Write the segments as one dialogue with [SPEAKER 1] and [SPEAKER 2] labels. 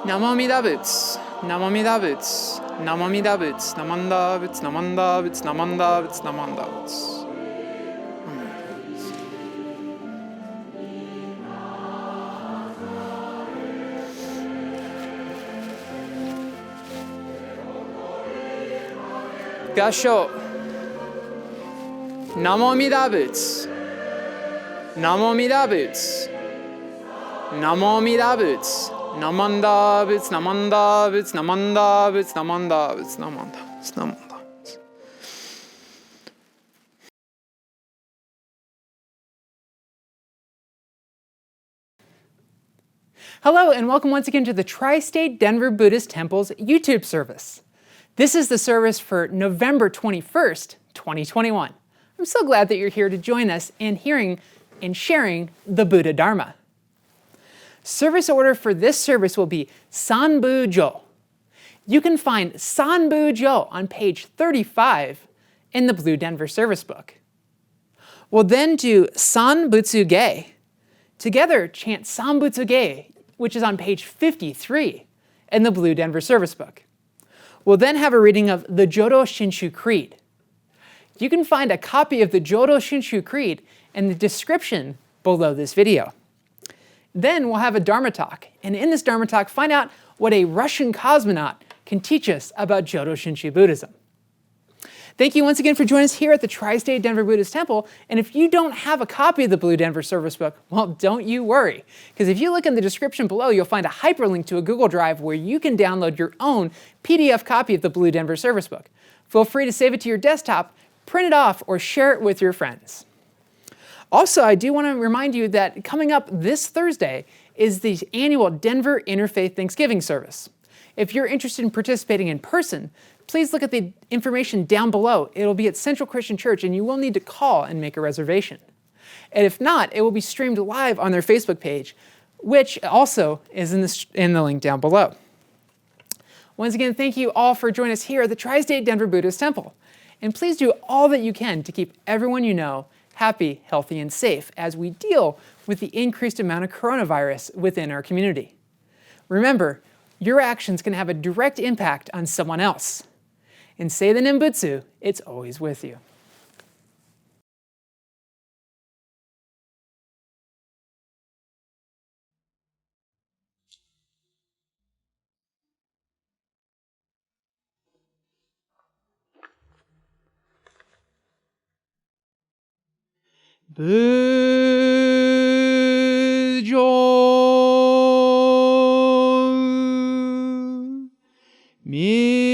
[SPEAKER 1] Namo Amida Butsu, Namo Amida Butsu, Namo Amida Butsu, Namanda Butsu, Namanda Butsu, Namanda Butsu, Namanda Butsu. Gasho. Namo Amida Butsu, Namo Amida Butsu, Namo Amida Butsu. Namanda Butsu, Namanda Butsu, Namanda Butsu, Namanda Butsu, Namanda Butsu, Namanda Butsu. Hello and welcome once again to the Tri-State Denver Buddhist Temple's YouTube service. This is the service for November 21st, 2021. I'm so glad that you're here to join us in hearing and sharing the Buddha Dharma. Service order for this service will be Sanbujo. You can find Sanbujo on page 35 in the Blue Denver Service Book. We'll then do Sanbutsuge. Together chant Sanbutsuge, which is on page 53 in the Blue Denver Service Book. We'll then have a reading of the Jodo Shinshu Creed. You can find a copy of the Jodo Shinshu Creed in the description below this video. Then we'll have a Dharma talk, and in this Dharma talk, find out what a Russian cosmonaut can teach us about Jodo Shinshu Buddhism. Thank you once again for joining us here at the Tri-State Denver Buddhist Temple, and if you don't have a copy of the Blue Denver Service Book, well, don't you worry, because if you look in the description below, you'll find a hyperlink to a Google Drive where you can download your own PDF copy of the Blue Denver Service Book. Feel free to save it to your desktop, print it off, or share it with your friends. Also, I do want to remind you that coming up this Thursday is the annual Denver Interfaith Thanksgiving service. If you're interested in participating in person, please look at the information down below. It'll be at Central Christian Church, and you will need to call and make a reservation. And if not, it will be streamed live on their Facebook page, which also is in the link down below. Once again, thank you all for joining us here at the Tri-State Denver Buddhist Temple. And please do all that you can to keep everyone you know happy, healthy, and safe as we deal with the increased amount of coronavirus within our community. Remember, your actions can have a direct impact on someone else. And say the Nembutsu, it's always with you. Bujo Minanyorai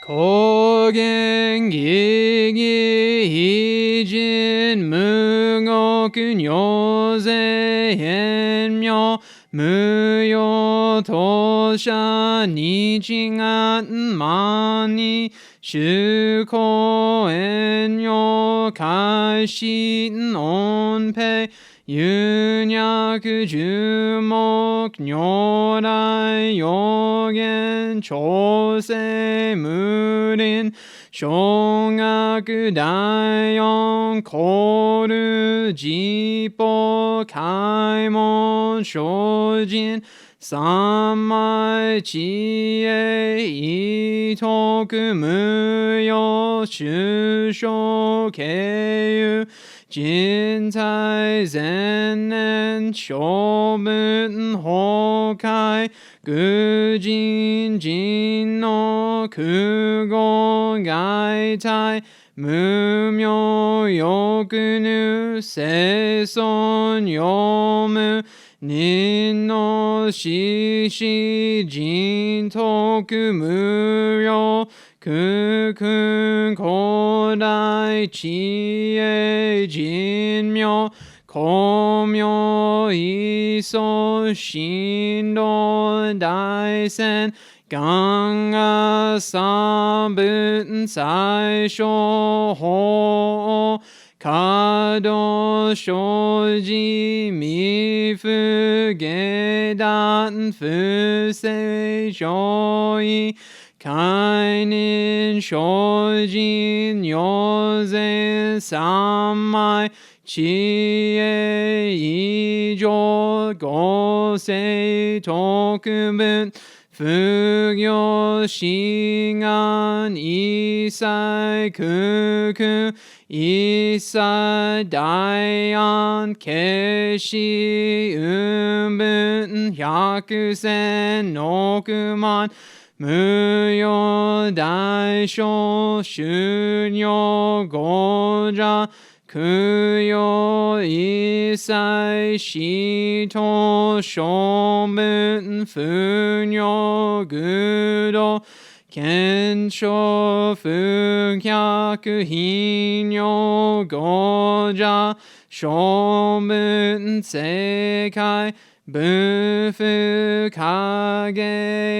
[SPEAKER 1] 고갱기기 이진 무고근 요새엔묘 무요 도샤 니징한 마니 슈코엔요 가신 온페 윤약 주목 뇨라이 요겐 조세무린 숑악 다영 고르 지보 가이몬 쇼진 삼마이 지에 이토크 무요 슈쇼 개유 진타이 젠넨 쇼문 호카이 그진 진노 그고 가이타이 무묘 요근우 세손 요무 닌노 시시 진토크 무료 그큰 고다이 지혜 진묘 고묘 이소 신도 다이센 강가 사분 사이쇼호 가도 쇼지 미프게단 프세쇼이 가인인 쇼진 요zen 삼마이 지혜 이조 고세 토크분 부교 싱안 이사이 크크 이사이 다이안 개시 음분 야크센 노크만 무요 다이쇼 슌요 고자 그요 이사이 시토 쇼문 푸뇨 그도 겐쇼 푸갸크 히뇨 고자 쇼문 세카이 文不影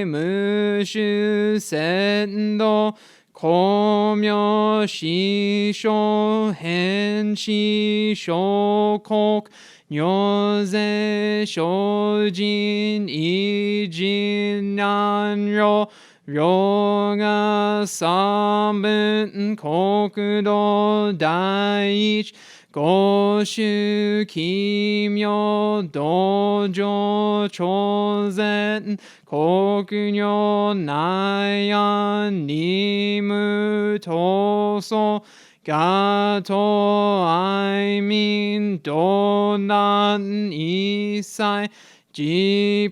[SPEAKER 1] 無種鮮度光明師匠変死小国如是精進異人難容両が三分国土第一五種奇妙道場超然国領内安任務闘争ガト愛民道南一切自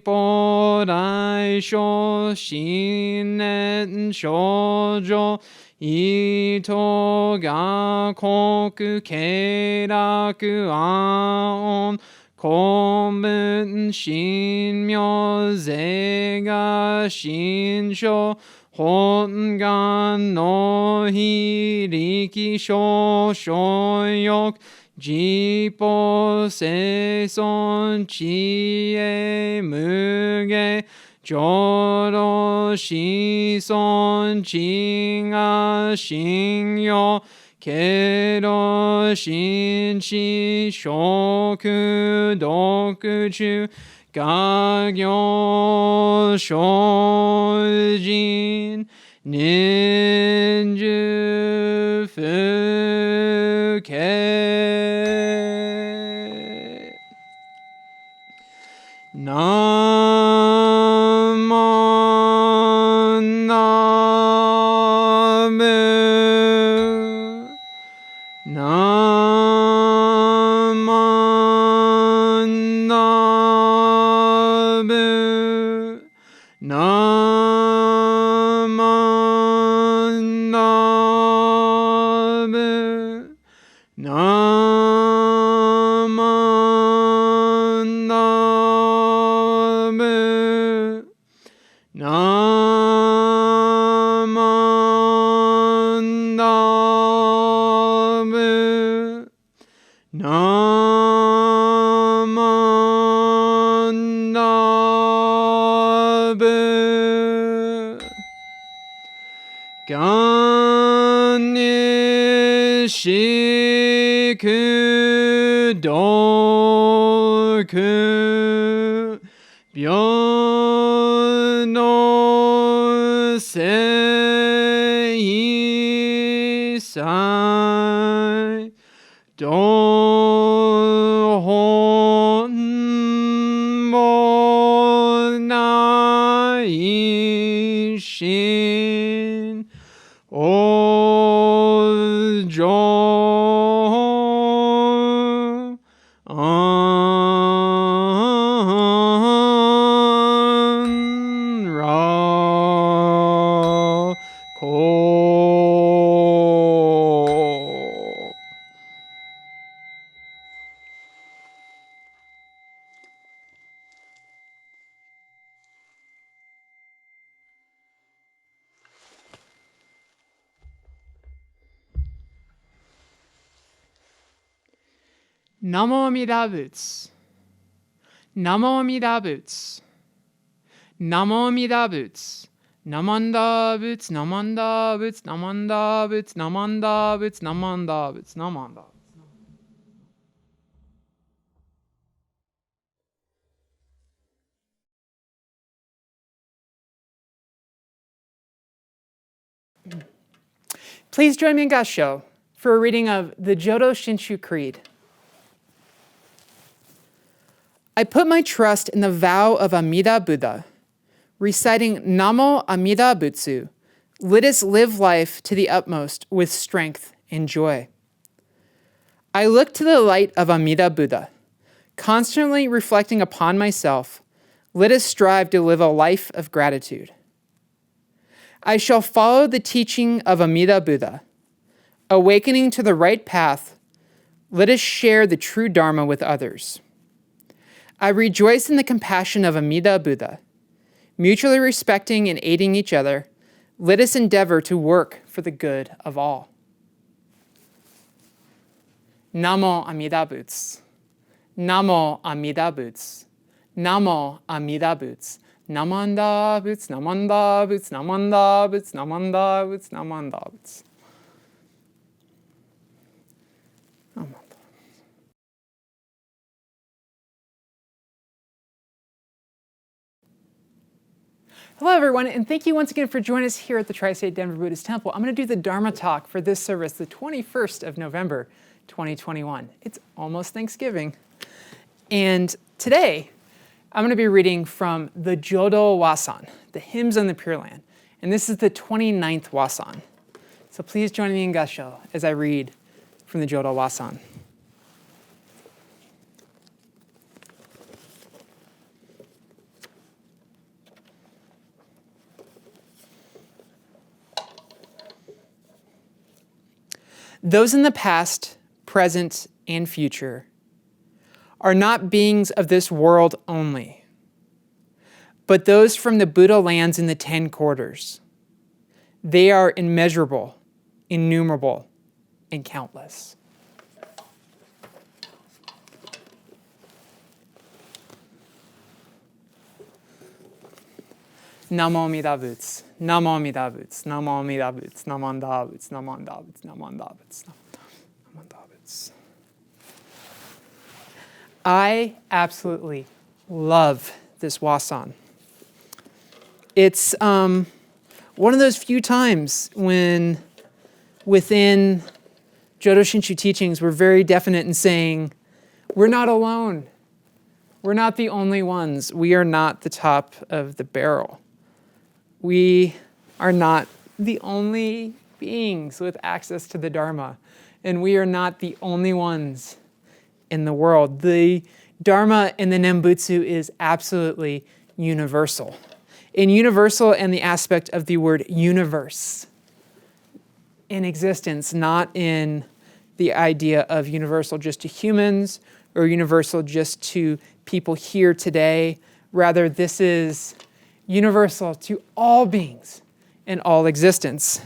[SPEAKER 1] 母来生新年少女糸が国経楽安根本神妙税が神書本願の非力少所欲自母生存知恵無下浄土子孫知が信用経路心知食読中画行精進年中不敬南無南無南無南無南無南無南無南無南無南無南無南無願にしく読病の聖祭道本もない心往生安楽国Namo Amida Butsu. Namo Amida Butsu. Namo Amida Butsu. Namanda Butsu, Namanda Butsu, Namanda Butsu, Namanda Butsu, Namanda Butsu, Namanda. Please join me in Gassho for a reading of the Jodo Shinshu Creed. I put my trust in the vow of Amida Buddha. Reciting Namo Amida Butsu, let us live life to the utmost with strength and joy. I look to the light of Amida Buddha. Constantly reflecting upon myself, let us strive to live a life of gratitude. I shall follow the teaching of Amida Buddha. Awakening to the right path, let us share the true Dharma with others. I rejoice in the compassion of Amida Buddha. Mutually respecting and aiding each other, let us endeavor to work for the good of all. Namo Amida Butsu. Namo Amida Butsu. Namo Amida Butsu. Namanda Butsu, Namanda Butsu, Namanda Butsu, Namanda Butsu, Namanda Butsu. Hello everyone, and thank you once again for joining us here at the Tri-State Denver Buddhist Temple. I'm going to do the Dharma talk for this service, the 21st of November, 2021. It's almost Thanksgiving. And today, I'm going to be reading from the Jodo Wasan, the Hymns on the Pure Land. And this is the 29th Wasan. So please join me in Gasho as I read from the Jodo Wasan. Those in the past, present, and future are not beings of this world only, but those from the Buddha lands in the 10 quarters. They are immeasurable, innumerable, and countless. Namo Amida Butsu. Namo Amida Butsu. Namo Amida Butsu. Namanda Butsu. Namanda Butsu. Namanda Butsu. Namanda Butsu. I absolutely love this wasan. It's one of those few times when within Jodo Shinshu teachings we're very definite in saying, we're not alone. We're not the only ones. We are not the top of the barrel. We are not the only beings with access to the Dharma, and we are not the only ones in the world. The Dharma in the Nembutsu is absolutely universal. In universal and the aspect of the word universe in existence, not in the idea of universal just to humans or universal just to people here today. Rather, this is universal to all beings in all existence.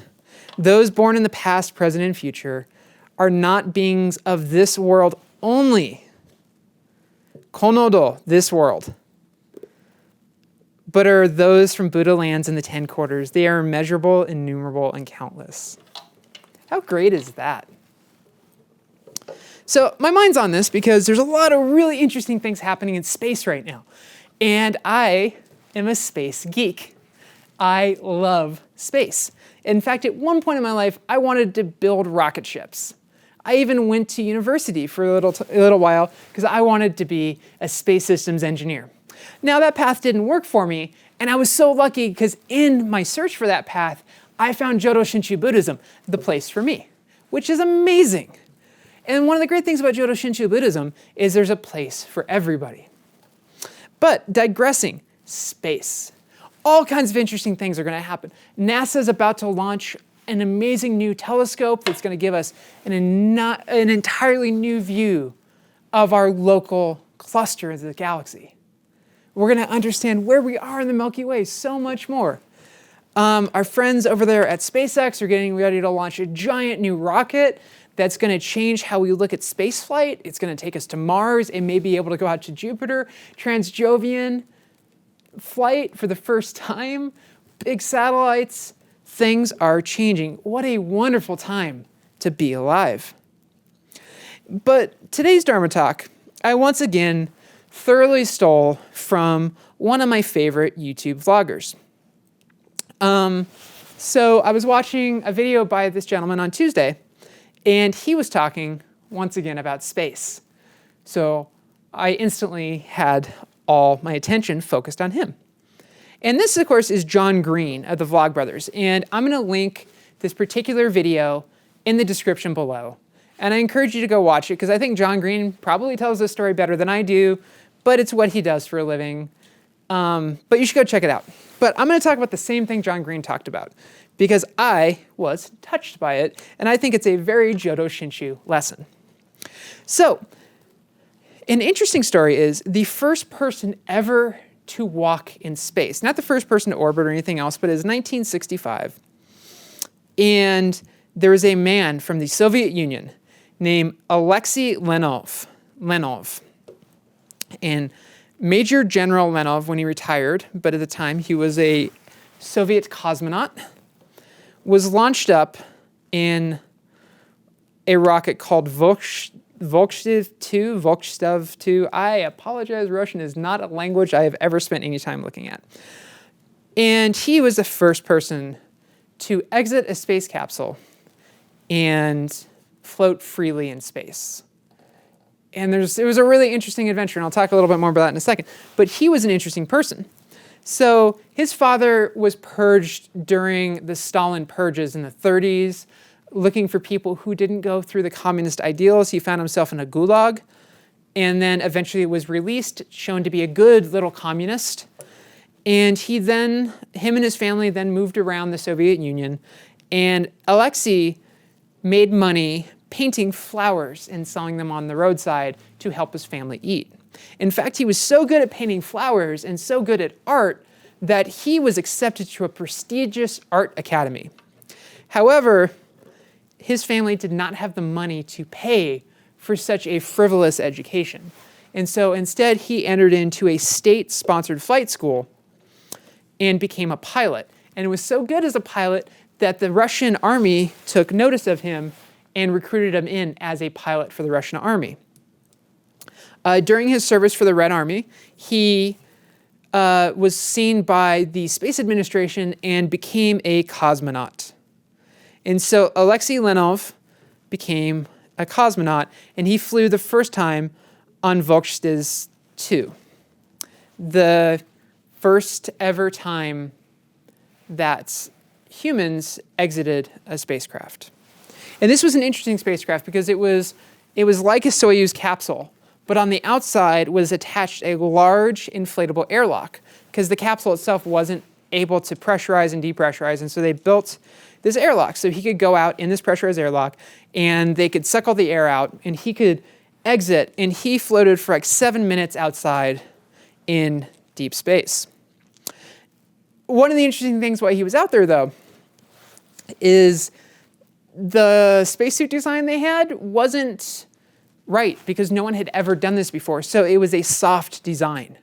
[SPEAKER 1] Those born in the past, present, and future are not beings of this world only, konodo, this world, but are those from Buddha lands in the 10 quarters. They are immeasurable, innumerable, and countless. How great is that? So my mind's on this because there's a lot of really interesting things happening in space right now. And I am a space geek. I love space. In fact, at one point in my life, I wanted to build rocket ships. I even went to university for a little while because I wanted to be a space systems engineer. Now that path didn't work for me, and I was so lucky because in my search for that path, I found Jodo Shinshu Buddhism, the place for me, which is amazing. And one of the great things about Jodo Shinshu Buddhism is there's a place for everybody. But digressing, space. All kinds of interesting things are going to happen. NASA's about to launch an amazing new telescope that's going to give us an entirely new view of our local cluster of the galaxy. We're going to understand where we are in the Milky Way so much more. Our friends over there at SpaceX are getting ready to launch a giant new rocket that's going to change how we look at spaceflight. It's going to take us to Mars and maybe be able to go out to Jupiter. Transjovian flight for the first time, big satellites, things are changing. What a wonderful time to be alive. But today's Dharma talk, I once again thoroughly stole from one of my favorite YouTube vloggers. So I was watching a video by this gentleman on Tuesday, and he was talking once again about space. So I instantly had all my attention focused on him. And this, of course, is John Green of the Vlogbrothers. And I'm going to link this particular video in the description below. And I encourage you to go watch it because I think John Green probably tells this story better than I do, but it's what he does for a living. But you should go check it out. But I'm going to talk about the same thing John Green talked about because I was touched by it, and I think it's a very Jodo Shinshu lesson. So, an interesting story is the first person ever to walk in space, not the first person to orbit or anything else, but it was 1965. And there was a man from the Soviet Union named Alexei Leonov. And Major General Lenov when he retired, but at the time he was a Soviet cosmonaut, was launched up in a rocket called Volkstev 2. I apologize, Russian is not a language I have ever spent any time looking at. And he was the first person to exit a space capsule and float freely in space. And it was a really interesting adventure, and I'll talk a little bit more about that in a second. But he was an interesting person. So his father was purged during the Stalin purges in the 30s, looking for people who didn't go through the communist ideals. He found himself in a gulag, and then eventually was released, shown to be a good little communist. And him and his family then moved around the Soviet Union, and Alexei made money painting flowers and selling them on the roadside to help his family eat. In fact, he was so good at painting flowers and so good at art that he was accepted to a prestigious art academy. However, his family did not have the money to pay for such a frivolous education. And so instead, he entered into a state-sponsored flight school and became a pilot. And was so good as a pilot that the Russian army took notice of him and recruited him in as a pilot for the Russian army. During his service for the Red Army, he was seen by the Space Administration and became a cosmonaut. And so Alexei Lenov became a cosmonaut, and he flew the first time on Volkstev 2, the first ever time that humans exited a spacecraft. And this was an interesting spacecraft because it was like a Soyuz capsule, but on the outside was attached a large inflatable airlock because the capsule itself wasn't able to pressurize and depressurize, and so they built this airlock so he could go out in this pressurized airlock and they could suck all the air out and he could exit, and he floated for like 7 minutes outside in deep space. One of the interesting things why he was out there, though, is the spacesuit design they had wasn't right because no one had ever done this before. So it was a soft design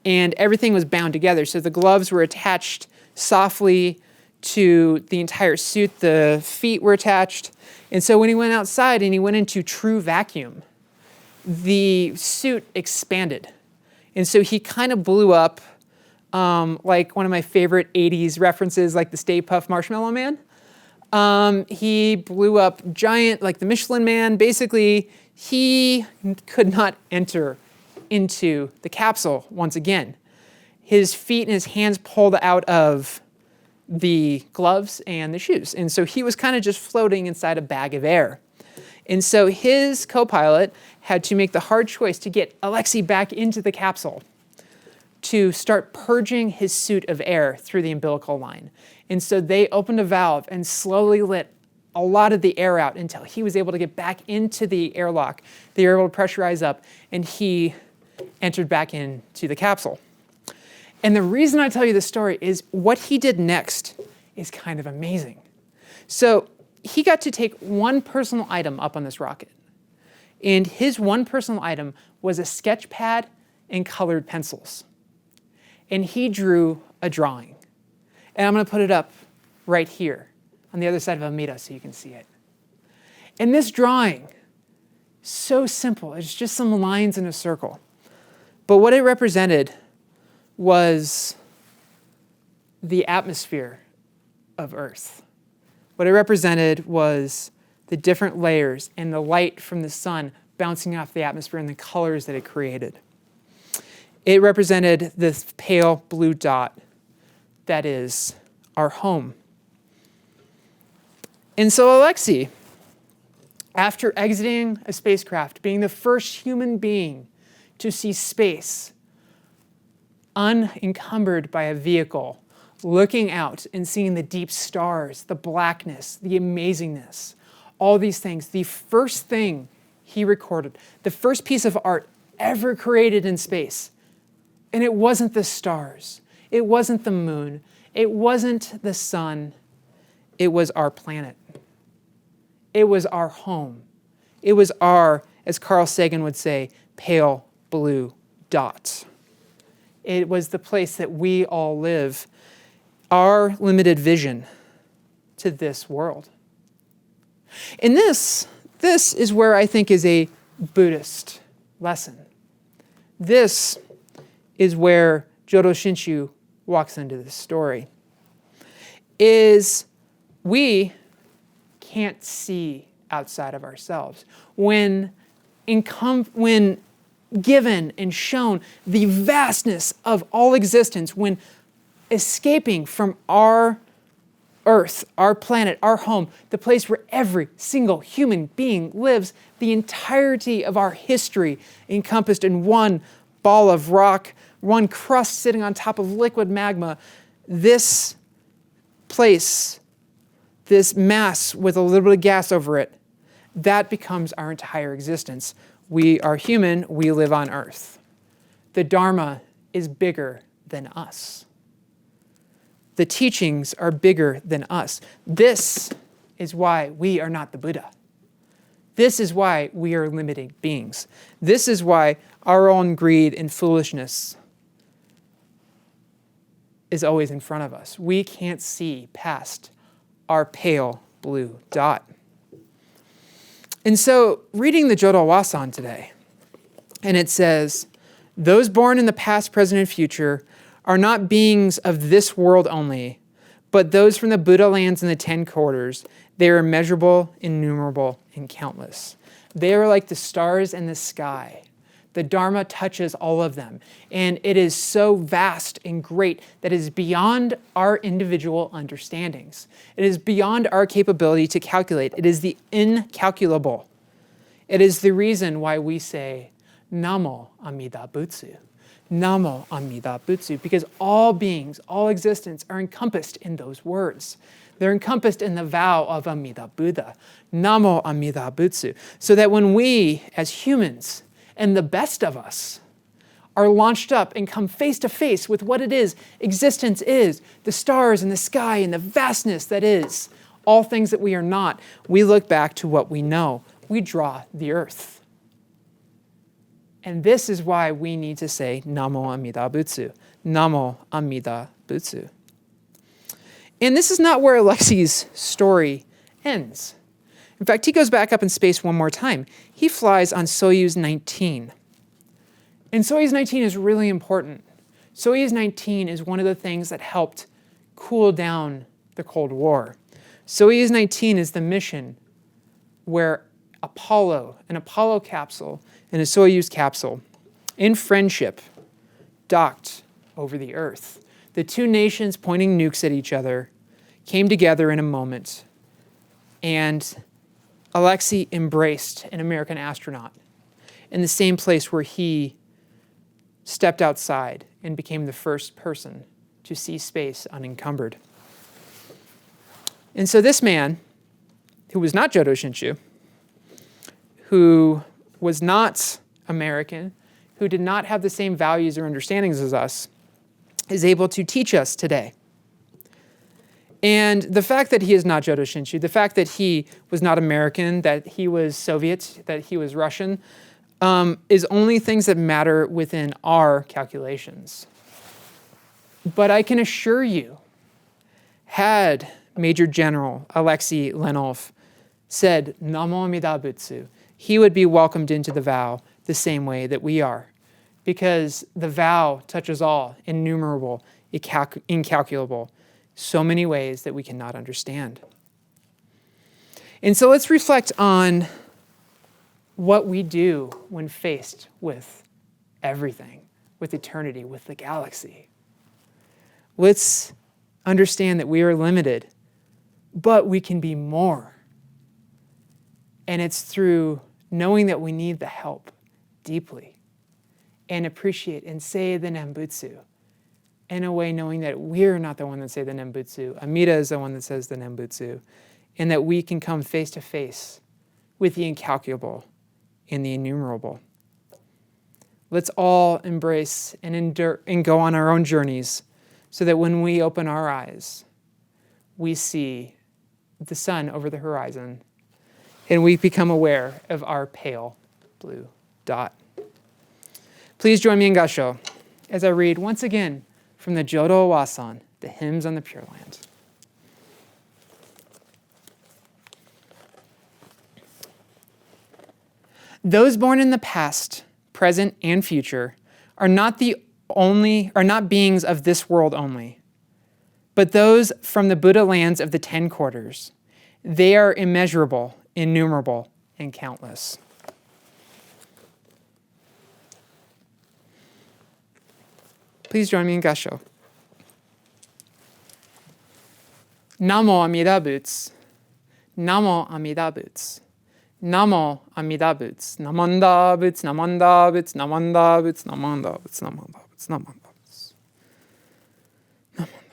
[SPEAKER 1] and everything was bound together. So the gloves were attached softly to the entire suit. The feet were attached. And so when he went outside and he went into true vacuum, the suit expanded. And so he kind of blew up like one of my favorite 80s references, like the Stay Puft Marshmallow Man. He blew up giant, like the Michelin Man. Basically, he could not enter into the capsule once again. His feet and his hands pulled out of the gloves and the shoes. And so he was kind of just floating inside a bag of air. And so his co-pilot had to make the hard choice to get Alexei back into the capsule to start purging his suit of air through the umbilical line. And so they opened a valve and slowly let a lot of the air out until he was able to get back into the airlock. They were able to pressurize up, and he entered back into the capsule. And the reason I tell you this story is what he did next is kind of amazing. So he got to take one personal item up on this rocket. And his one personal item was a sketch pad and colored pencils. And he drew a drawing. And I'm going to put it up right here on the other side of Amida so you can see it. And this drawing, so simple. It's just some lines in a circle. But what it represented was the atmosphere of Earth. What it represented was the different layers and the light from the sun bouncing off the atmosphere and the colors that it created. It represented this pale blue dot that is our home. And so Alexei, after exiting a spacecraft, being the first human being to see space, unencumbered by a vehicle, looking out and seeing the deep stars, the blackness, the amazingness, all these things, the first thing he recorded, the first piece of art ever created in space. And it wasn't the stars, it wasn't the moon, it wasn't the sun, it was our planet. It was our home. It was our, as Carl Sagan would say, pale blue dot. It was the place that we all live, our limited vision to this world. And this is where I think is a Buddhist lesson. This is where Jodo Shinshu walks into this story, is we can't see outside of ourselves. When given and shown the vastness of all existence, when escaping from our earth, our planet, our home, the place where every single human being lives, the entirety of our history encompassed in one ball of rock, one crust sitting on top of liquid magma, this place, this mass with a little bit of gas over it, that becomes our entire existence. We are human, we live on earth. The Dharma is bigger than us. The teachings are bigger than us. This is why we are not the Buddha. This is why we are limited beings. This is why our own greed and foolishness is always in front of us. We can't see past our pale blue dot. And so, reading the Jodo Wasan today, and it says, those born in the past, present, and future are not beings of this world only, but those from the Buddha lands in the 10 quarters. They are immeasurable, innumerable, and countless. They are like the stars in the sky. The Dharma touches all of them. And it is so vast and great that it is beyond our individual understandings. It is beyond our capability to calculate. It is the incalculable. It is the reason why we say, Namo Amida Butsu. Namo Amida Butsu. Because all beings, all existence are encompassed in those words. They're encompassed in the vow of Amida Buddha. Namo Amida Butsu. So that when we, as humans, and the best of us are launched up and come face to face with what it is, existence is, the stars and the sky and the vastness that is, all things that we are not, we look back to what we know. We draw the earth. And this is why we need to say Namo Amida Butsu. Namo Amida Butsu. And this is not where Alexi's story ends. In fact, he goes back up in space one more time. He flies on Soyuz 19. And Soyuz 19 is really important. Soyuz 19 is one of the things that helped cool down the Cold War. Soyuz 19 is the mission where an Apollo capsule and a Soyuz capsule, in friendship, docked over the Earth. The two nations pointing nukes at each other came together in a moment, and Alexei embraced an American astronaut in the same place where he stepped outside and became the first person to see space unencumbered. And so this man, who was not Jodo Shinshu, who was not American, who did not have the same values or understandings as us, is able to teach us today. And the fact that he is not Jodo Shinshu, the fact that he was not American, that he was Soviet, that he was Russian, is only things that matter within our calculations. But I can assure you, had Major General Alexei Lenov said Namo Amida Butsu, he would be welcomed into the vow the same way that we are. Because the vow touches all, innumerable, incalculable, so many ways that we cannot understand. And so let's reflect on what we do when faced with everything, with eternity, with the galaxy. Let's understand that we are limited, but we can be more. And it's through knowing that we need the help deeply and appreciate and say the Nembutsu. In a way, knowing that we're not the one that say the Nembutsu. Amida is the one that says the Nembutsu. And that we can come face to face with the incalculable and the innumerable. Let's all embrace and endure and go on our own journeys so that when we open our eyes, we see the sun over the horizon and we become aware of our pale blue dot. Please join me in Gasho. as I read once again from the Jodo Wasan, the Hymns on the Pure Land. Those born in the past, present, and future are not beings of this world only, but those from the Buddha lands of the 10 quarters. They are immeasurable, innumerable, and countless. Please join me in Gassho. Namo Amida Butsu. Namo Amida Butsu. Namo Amida Butsu. Namanda Butsu, Namanda Butsu, Namanda Butsu, Namanda Butsu, Namanda Butsu, Namanda Butsu. Namanda